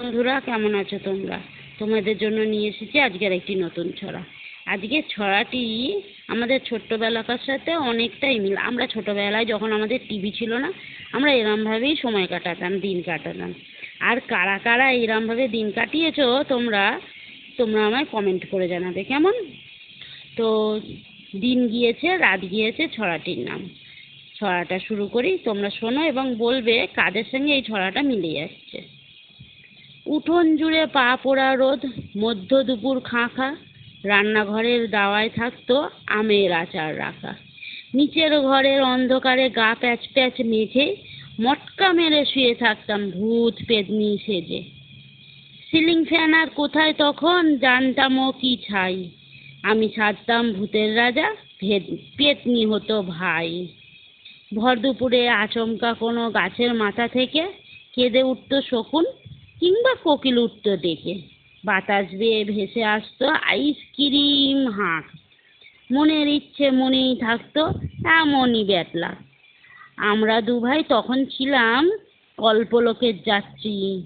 বন্ধুরা, কেমন আছো তোমরা? তোমাদের জন্য নিয়ে এসেছি আজকের একটি নতুন ছড়া। আজকের ছড়াটি আমাদের ছোট্টবেলাকার সাথে অনেকটাই মিল। আমরা ছোটবেলায় যখন আমাদের টিভি ছিল না, আমরা এরমভাবেই সময় কাটাতাম, দিন কাটাতাম। আর কারা কারা এরমভাবে দিন কাটিয়েছো তোমরা তোমরা আমায় কমেন্ট করে জানাবে কেমন। তো দিন গিয়েছে রাত গিয়েছে ছড়াটির নাম। ছড়াটা শুরু করি, তোমরা শোনো এবং বলবে কাদের সঙ্গে এই ছড়াটা মিলে যাচ্ছে। উঠোন জুড়ে পা পোড়া রোদ, মধ্য দুপুর খাঁ খাঁ, রান্নাঘরের দাওয়ায় থাকতো আমের আচার রাখা। নিচের ঘরের অন্ধকারে গা প্যাচ প্যাচ মেঝে, মটকা মেরে শুয়ে থাকতাম ভূত পেতনি সেজে। সিলিং ফ্যান আর কোথায় তখন, জানতামও কি ছাই। আমি ছাড়তাম ভূতের রাজা, পেতনি হতো ভাই। ভর দুপুরে আচমকা কোনো গাছের মাথা থেকে কেঁদে উঠতো শকুন, কিংবা কোকিল উঠতো ডেকে। বাতাস বেয়ে ভেসে আসতো আইসক্রিম হাঁক। মনের ইচ্ছে মনেই থাকতো এমনই ব্যাটলা। আমরা দু ভাই তখন ছিলাম কল্পলোকের যাত্রী।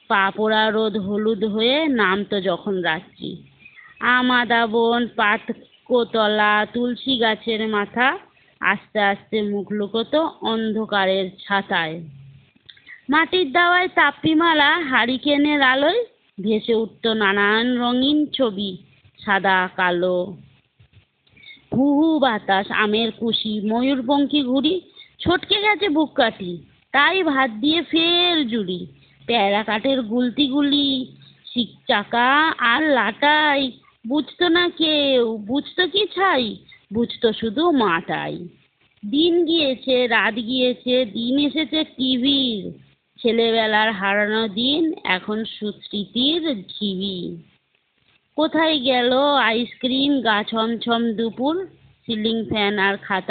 পা পোড়া রোদ হলুদ হয়ে নামতো যখন রাত্রি। আমাদা বন, পাটকোতলা, তুলসী গাছের মাথা, আস্তে আস্তে মুখ লুকোতো অন্ধকারের ছাতায়। মাটির দাওয়ায় তাপ্পিমালা হারিকেনের আলোয় ভেসে উঠতো নানান রঙিন ছবি, সাদা কালো। হু হু বাতাস, আমের কুশি, ময়ূরপঙ্খী ঘুড়ি, ছটকে গেছে বুক কাঠি, তাই ভাত দিয়ে ফের জুড়ি। পেয়ারা কাঠের গুলতিগুলি, শিক চাকা আর লাটাই, বুঝতো না কেউ, বুঝতো কি ছাই, বুঝতো শুধু মাটাই। দিন গিয়েছে রাত গিয়েছে, দিন এসেছে টিভির, ছেলেবেলার হারানো দিন এখন সুস্মৃতির ঢিবি। কোথায় গেল আইসক্রিম, গা ছমছম দুপুর, সিলিং ফ্যান আর খাতা।